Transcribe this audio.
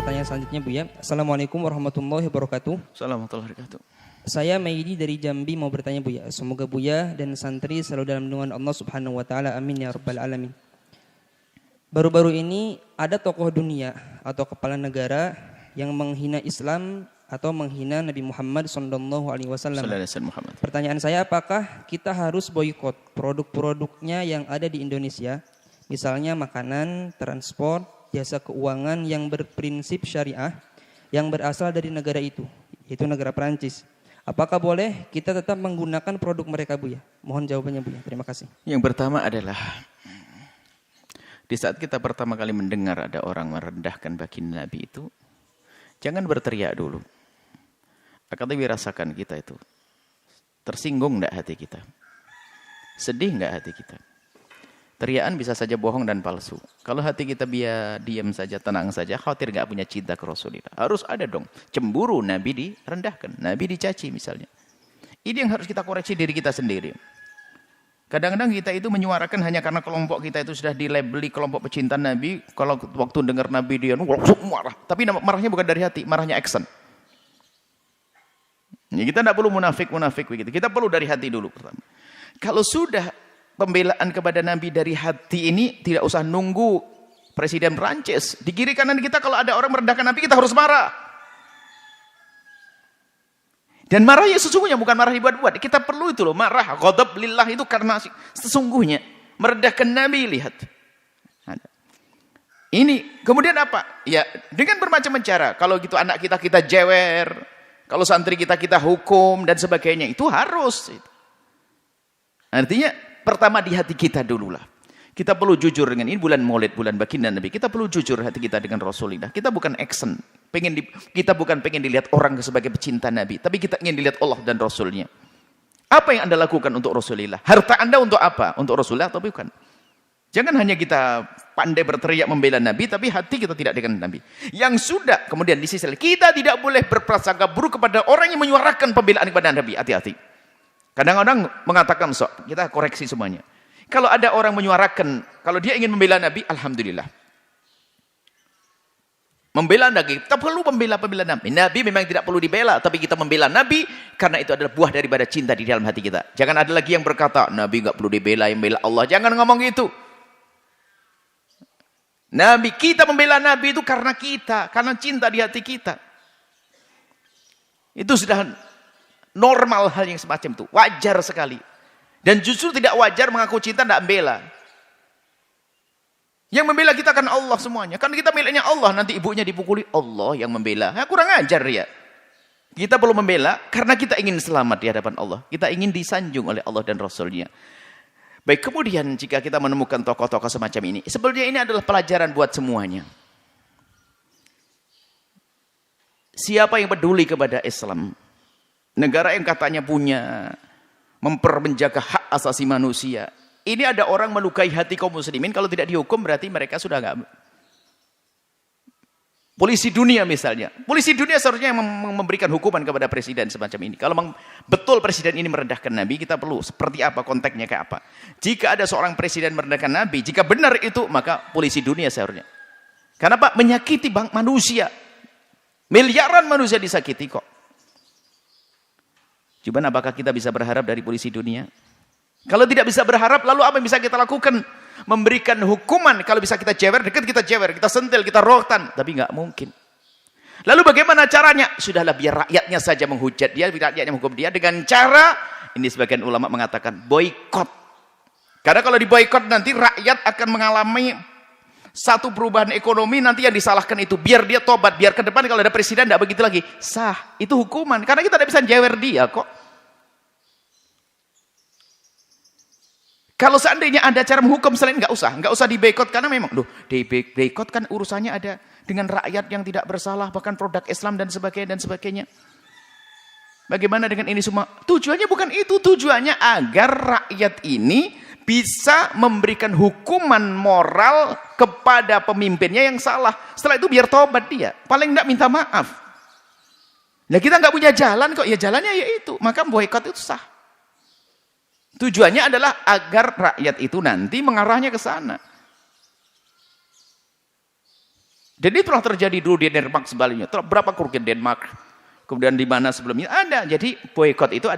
pertanyaan selanjutnya Bu ya. Assalamualaikum warahmatullahi wabarakatuh. Assalamualaikum warahmatullahi wabarakatuh. Saya Maidi dari Jambi mau bertanya Bu ya. Semoga Buya dan santri selalu dalam lindungan Allah Subhanahu wa taala. Amin ya rabbal alamin. Baru-baru ini ada tokoh dunia atau kepala negara yang menghina Islam atau menghina Nabi Muhammad SAW. Pertanyaan saya, apakah kita harus boikot produk-produknya yang ada di Indonesia, misalnya makanan, transport, jasa keuangan yang berprinsip syariah yang berasal dari negara itu, yaitu negara Perancis. Apakah boleh kita tetap menggunakan produk mereka Bu ya? Mohon jawabannya Bu ya. Terima kasih. Yang pertama adalah di saat kita pertama kali mendengar ada orang merendahkan baginda Nabi itu, jangan berteriak dulu. Akan tapi rasakan kita itu. Tersinggung enggak hati kita? Sedih enggak hati kita? Teriakan bisa saja bohong dan palsu. Kalau hati kita biar diam saja, tenang saja, khawatir enggak punya cinta ke Rasulullah. Harus ada dong. Cemburu Nabi direndahkan, Nabi dicaci misalnya. Ini yang harus kita koreksi diri kita sendiri. Kadang-kadang kita itu menyuarakan hanya karena kelompok kita itu sudah dilabeli kelompok pecinta Nabi. Kalau waktu dengar Nabi dia langsung marah. Tapi marahnya bukan dari hati, marahnya action. Ya, kita tidak perlu munafik begitu. Kita perlu dari hati dulu pertama. Kalau sudah pembelaan kepada Nabi dari hati ini, tidak usah nunggu Presiden Prancis. Di kiri kanan kita kalau ada orang merendahkan Nabi, kita harus marah. Dan marahnya sesungguhnya bukan marah dibuat-buat. Kita perlu itu loh, marah. Ghadab lillah itu karena sesungguhnya merendahkan Nabi, lihat. Ini, kemudian apa? Ya, dengan bermacam cara. Kalau gitu anak kita jewer. Kalau santri kita hukum dan sebagainya, itu harus. Artinya pertama di hati kita dululah. Kita perlu jujur dengan ini bulan Maulid, bulan baginda Nabi. Kita perlu jujur hati kita dengan Rasulullah. Kita bukan action. Kita bukan pengen dilihat orang sebagai pecinta Nabi, tapi kita ingin dilihat Allah dan Rasulnya. Apa yang Anda lakukan untuk Rasulullah? Harta Anda untuk apa? Untuk Rasulullah atau bukan? Jangan hanya kita pandai berteriak membela Nabi, tapi hati kita tidak dengan Nabi. Yang sudah, kemudian di sisi lain, kita tidak boleh berprasangka buruk kepada orang yang menyuarakan pembelaan kepada Nabi. Hati-hati. Kadang-kadang mengatakan, kita koreksi semuanya. Kalau ada orang menyuarakan, kalau dia ingin membela Nabi, alhamdulillah. Membela Nabi, kita perlu membela Nabi. Nabi memang tidak perlu dibela, tapi kita membela Nabi, karena itu adalah buah daripada cinta di dalam hati kita. Jangan ada lagi yang berkata, Nabi nggak perlu dibela, yang membela Allah. Jangan ngomong gitu. Nabi, kita membela Nabi itu karena cinta di hati kita. Itu sudah normal hal yang semacam itu, wajar sekali. Dan justru tidak wajar mengaku cinta tidak membela. Yang membela kita kan Allah semuanya. Kan kita miliknya Allah, nanti ibunya dipukuli, Allah yang membela. Nah, kurang ajar ya. Kita perlu membela karena kita ingin selamat di hadapan Allah. Kita ingin disanjung oleh Allah dan Rasulnya. Baik, kemudian jika kita menemukan tokoh-tokoh semacam ini, sebenarnya ini adalah pelajaran buat semuanya. Siapa yang peduli kepada Islam? Negara yang katanya punya menjaga hak asasi manusia. Ini ada orang melukai hati kaum muslimin, kalau tidak dihukum berarti mereka sudah enggak. Polisi dunia misalnya. Polisi dunia seharusnya yang memberikan hukuman kepada presiden semacam ini. Kalau memang betul presiden ini merendahkan Nabi, kita perlu seperti apa, konteksnya kayak apa. Jika ada seorang presiden merendahkan Nabi, jika benar itu, maka polisi dunia seharusnya. Karena Pak, menyakiti manusia. Miliaran manusia disakiti kok. Coba apakah kita bisa berharap dari polisi dunia? Kalau tidak bisa berharap, lalu apa yang bisa kita lakukan? Memberikan hukuman. Kalau bisa kita jewer, dekat kita jewer, kita sentil, kita rohtan, tapi nggak mungkin. Lalu bagaimana caranya? Sudahlah, biar rakyatnya saja menghujat dia, biar rakyatnya menghukum dia dengan cara, ini sebagian ulama mengatakan boikot. Karena kalau diboikot nanti rakyat akan mengalami satu perubahan ekonomi, nanti yang disalahkan itu biar dia tobat, biar ke depan kalau ada presiden tidak begitu lagi. Sah, itu hukuman. Karena kita tidak bisa jewer dia kok. Kalau seandainya ada cara menghukum selain nggak usah diboikot, karena memang diboikot kan urusannya ada dengan rakyat yang tidak bersalah, bahkan produk Islam dan sebagainya. Bagaimana dengan ini semua? Tujuannya bukan itu, tujuannya agar rakyat ini bisa memberikan hukuman moral kepada pemimpinnya yang salah. Setelah itu biar tobat dia, paling nggak minta maaf. Nah kita nggak punya jalan kok, ya jalannya yaitu, maka boikot itu sah. Tujuannya adalah agar rakyat itu nanti mengarahnya ke sana. Dan itu telah terjadi dulu di Denmark sebaliknya. Berapa kerugian Denmark? Kemudian di mana sebelumnya ada. Jadi boykot itu ada